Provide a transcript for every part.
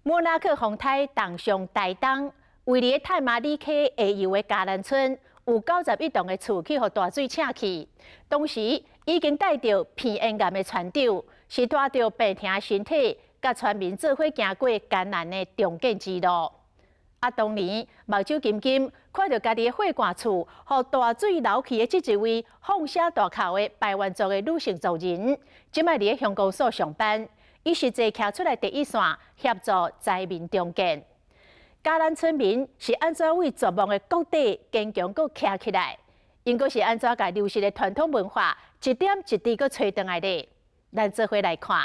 莫拉克风台东上大东，位于太马里溪下游的嘉兰村，有91栋的厝去互大水请去。当时已经带着偏烟癌的船长，是带着病痛身体，甲村民做伙行过艰难的重建之路。当年目睭金金看到家己的火罐厝，互大水流去的这一位放声大哭的排湾族的女性族人，即摆伫乡公所上班。 伊实际徛出来第一线协助灾民重建。嘉兰村民是安怎为绝望的谷底坚强搁徛起来？因阁是安怎甲流失的传统文化一点一滴搁找回来的？咱做伙来看。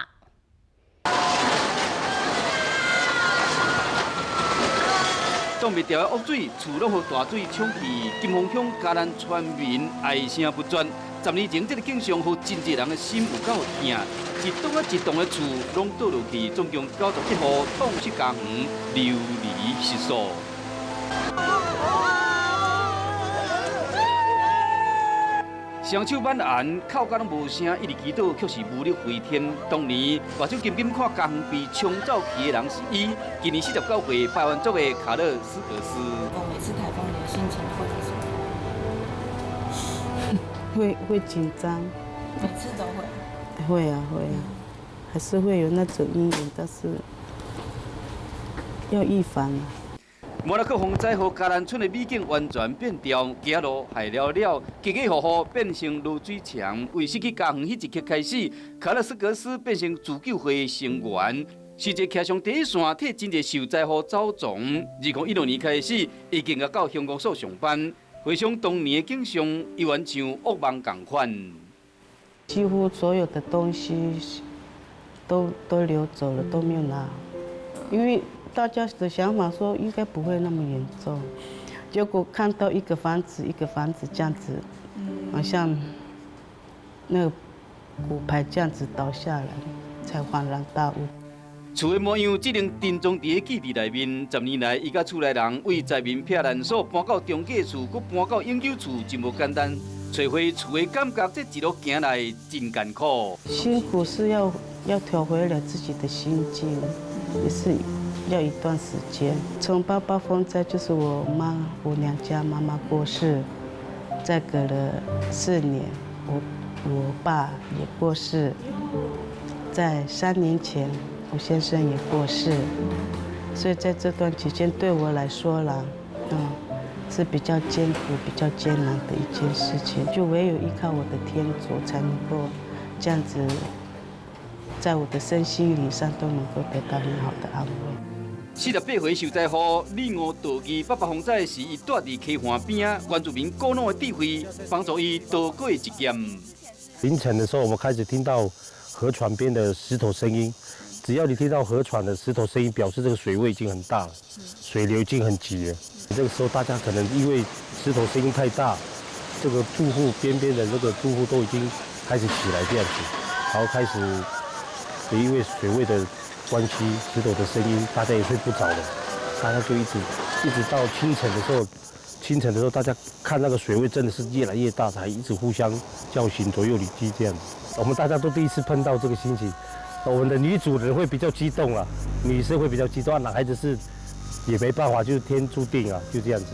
挡袂住的污水，厝拢被大水冲去。金峰乡嘉兰村民哀声不绝。10年前，这个景象，互真济人的心有够痛。一栋啊一栋的厝拢倒落去，总共91户痛失家园，流离失所。双手满寒，口角拢无声，一直祈祷，却是无力回天。当年目睭金金看家园被冲走去的人是伊，今年49岁，排湾族的卡勒斯格斯。每次台风，你的心情会是什么？会紧张，每次都会。会啊，还是会有那种阴影，但是要预防啊。莫拉克风灾和嘉兰村的美景完全变调，走路害了，起起伏伏变成落水墙。为失去家园迄一刻开始，卡勒斯格斯变成自救会的成员，是一个徛上第一线替真侪受灾户走藏。2016年开始，已经到乡公所上班，回想当年的景象，又完像噩梦同款。 几乎所有的东西都流走了，都没有拿，因为大家的想法说应该不会那么严重，结果看到一个房子这样子，好像那个骨牌这样子倒下来，才恍然大悟。 厝的模样只能珍藏伫记忆内面。10年来，伊甲厝内人为灾民避难所搬到中介厝，佮搬到永久厝，真无简单。找回厝的感觉，这一路行来真艰苦。辛苦是要调回了自己的心境，也是要一段时间。从88风灾就是我娘家妈妈过世，再隔了4年，我爸也过世，在3年前。 我先生也过世，所以在这段期间对我来说啦，是比较艰苦、比较艰难的一件事情。就唯有依靠我的天主，才能够这样子，在我的身心灵上都能够得到很好的安慰。48岁受灾户李吴道义88风灾时，伊住伫溪岸边啊，原住民古老的智慧帮助伊渡过一劫。凌晨的时候，我们开始听到河床边的石头声音。 只要你听到河床的石头声音，表示这个水位已经很大了，水流已经很急了。这个时候，大家可能因为石头声音太大，这个住户边边的这个住户都已经开始起来这样子，然后开始也因为水位的关系，石头的声音，大家也睡不着了。大家就一直到清晨的时候，大家看那个水位真的是越来越大，才一直互相叫醒左右邻居这样子。我们大家都第一次碰到这个心情。 我们的女主人会比较激动啊，女生会比较激动，男孩子是也没办法，就是天注定啊，就这样子。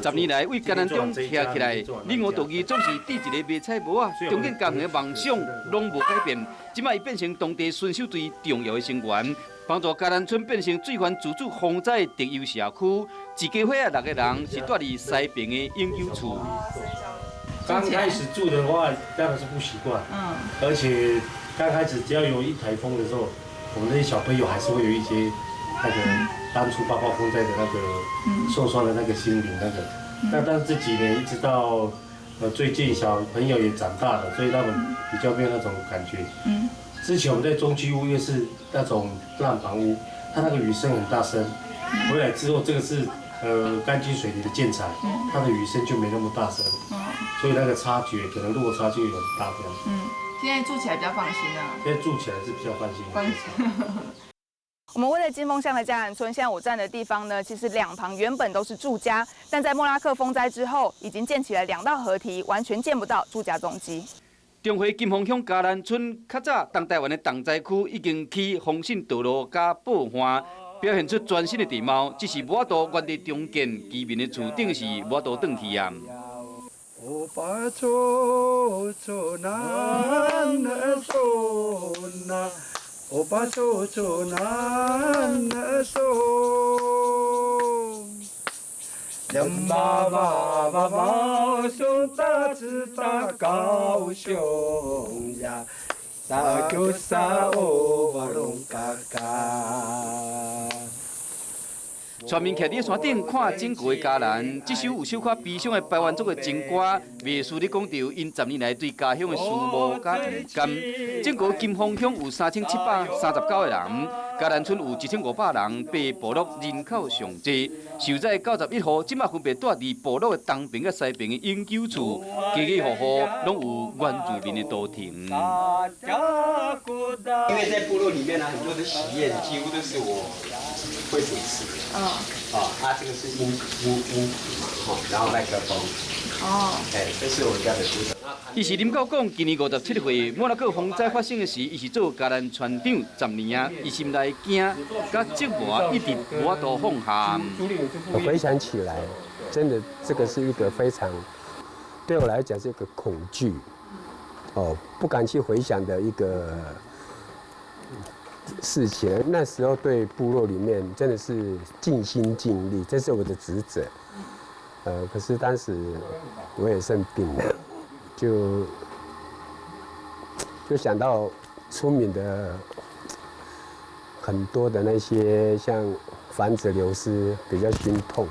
10年来为艰难中站起来，李吴道义总是递一个卖菜无啊，重建家园的梦想拢无改变。即摆伊变成当地巡守队重要的成员，帮助嘉兰村变成最烦自主风灾的特优社区。一家伙啊6个人是住伫西边的永久厝。刚开始住的话，当然是不习惯，而且。 刚开始只要有一台风的时候，我们那些小朋友还是会有一些那个当初88风灾的那个受伤的那个心灵那个。但是这几年一直到最近小朋友也长大了，所以他们比较没有那种感觉。之前我们在中区屋，因为是那种烂房屋，它那个雨声很大声。回来之后，这个是钢筋水泥的建材，它的雨声就没那么大声，所以那个差距可能落差就有很大这样。现在住起来比较放心啊。现在住起来是比较放心。我们位在金峰乡的嘉兰村，现在我站的地方呢，其实两旁原本都是住家，但在莫拉克风灾之后，已经建起了2道河堤，完全见不到住家踪迹。中华金峰乡嘉兰村较早东台湾的重灾区，已经起风信道路加报环。表现出全新的地貌。只是无法度原地重建，居民的厝顶是无法度转去啊。欧巴做做难的手呐，欧巴做做难的手。人爸爸爸爸兄大子大高雄呀，大球沙欧巴龙嘎嘎。全面徛伫山顶看整个的嘉南，这首有小可悲伤的排湾族的情歌，袂输咧讲到因10年来对家乡的思慕甲遗憾。整个金峰乡有3739个人，嘉南村有1500人，八部落人口上济。受灾91户，即马分别住伫部落的东边甲西边的永久厝，家家户户拢有原住民的都亭。因为在部落里面呢，很多的喜宴几乎都是我会主持。这个是乌嘛，然后麦克风。这是我们家的主持。伊是林教讲，今年57岁，莫拉克风灾发生的时，伊是做嘉南村长10年啊，伊心内惊，甲寂寞一直无法度放下。我回想起来，真的这个是一个非常，对我来讲是一个恐惧，不敢去回想的一个事情。那时候对部落里面真的是尽心尽力，这是我的职责。可是当时我也生病了，就想到村民的很多的那些像房子流失，比较心痛。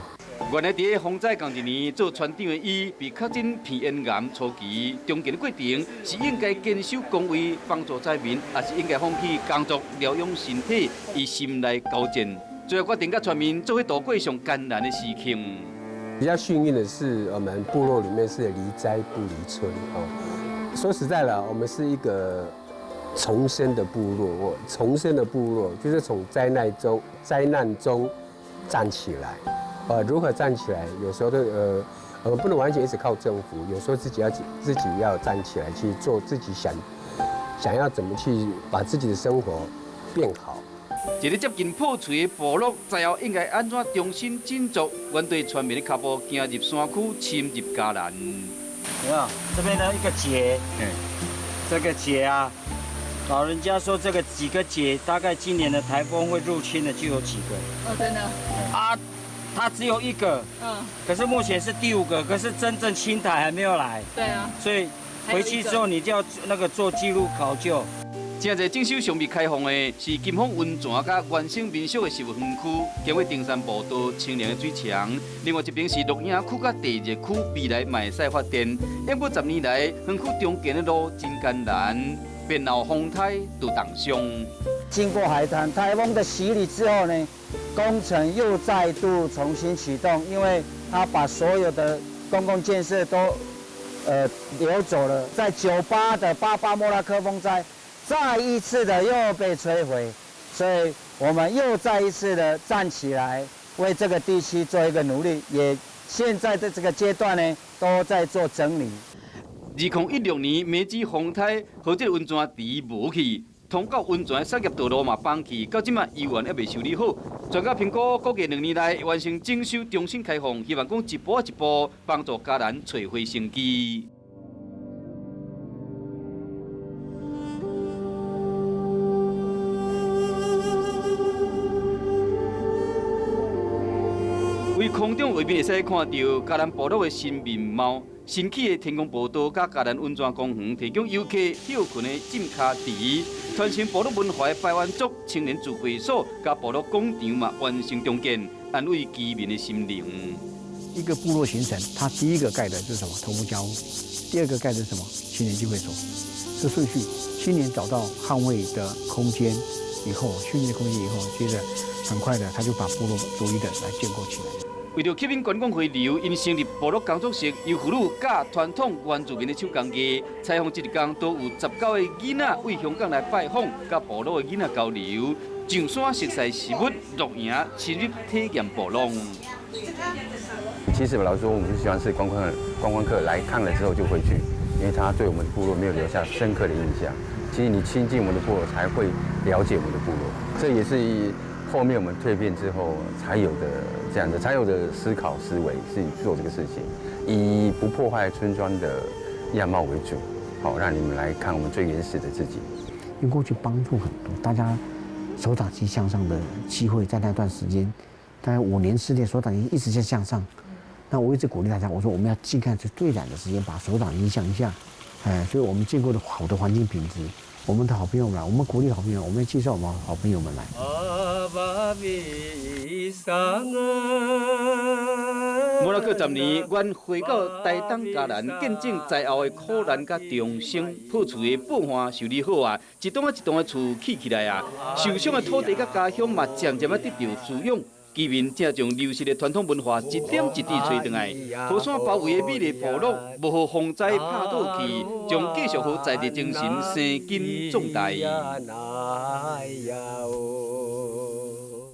原来伫个风灾同一年做村长的伊，被确诊鼻咽癌初期，中间的过程是应该坚守岗位帮助灾民，还是应该放弃工作疗养身体，以心内交战？最后决定甲村民做伙度过上艰难的时期。比较幸运的是，我们部落里面是离灾不离村说实在了，我们是一个重生的部落。重生的部落就是从灾难中站起来。如何站起来？有时候我们不能完全一直靠政府，有时候自己要站起来去做自己想要怎么去把自己的生活变好。一个接近破碎的部落，最后应该安怎重新振作？原队全民的脚步行入山区，侵入嘉南。有没有？这边的一个结，这个结啊，老人家说这个几个结，大概今年的台风会入侵的就有几个。真的。它只有1个，可是目前是第5个，可是真正侵台还没有来。对啊。所以回去之后你就要做记录考究。正在整修尚未开放的是金峰温泉甲原生民宿的十分区，经过登山步道、清凉的水墙。另外一边是鹿影区甲地热区，未来嘛会使发展。因过10年来，园区中间的路真艰难，便闹风台都挡上。经过海滩台风的洗礼之后呢，工程又再度重新启动，因为它把所有的公共建设都流走了。在98的88莫拉克风灾，再一次的又被摧毁，所以我们又再一次的站起来，为这个地区做一个努力。也现在的这个阶段呢，都在做整理。2016年梅子风台，和这温泉池无去。通到温泉的商业道路嘛放弃，到即马依然还未修理好。专家评估，估计2年内完成整修、重新开放，希望讲一步一步帮助嘉南找回生机。为空中画面会使看到嘉南部落的新面貌。新起的天空步道甲嘉南温泉公园，提供游客休困的浸脚池，传承部落文化的排湾族青年聚会所，甲部落广场嘛完成重建，安慰居民的心灵。一个部落形成，它第一个盖的是什么？头目家屋，第二个盖的是什么？青年聚会所。这顺序，青年找到捍卫的空间以后，训练的空间以后，接着很快的他就把部落逐一的来建构起来。为了吸引观光回流，因成立部落工作室，由妇女教传统原住民的手工艺。采访这一天，都有19个囡仔为香港来拜访，甲部落的囡仔交流，上山熟悉事物，露营深入体验部落。其实老实说，我们就希望是观光客来看了之后就回去，因为他对我们的部落没有留下深刻的印象。其实你亲近我们的部落，才会了解我们的部落。这也是后面我们蜕变之后才有的这样的，才有的思考思维是做这个事情，以不破坏村庄的样貌为主，好让你们来看我们最原始的自己。因为过去帮助很多，大家手掌心向上的机会，在那段时间，大概5年4年，手掌心一直在向上。那我一直鼓励大家，我说我们要尽看最短的时间把手掌心向下，所以我们经过的好的环境品质，我们的好朋友们来，我们鼓励好朋友，我们介绍我们好朋友们来。摩洛哥10年，愿回到台东嘉南，见证灾后的苦难甲重生，破厝的报花修理好啊，一栋一栋的厝起起来啊，受伤的土地甲家乡嘛，渐渐啊得到滋养。居民正将流失的传统文化一点一滴找回来，河山包围的美丽部落，无互风灾拍倒去，将继续互在地精神生根壮大。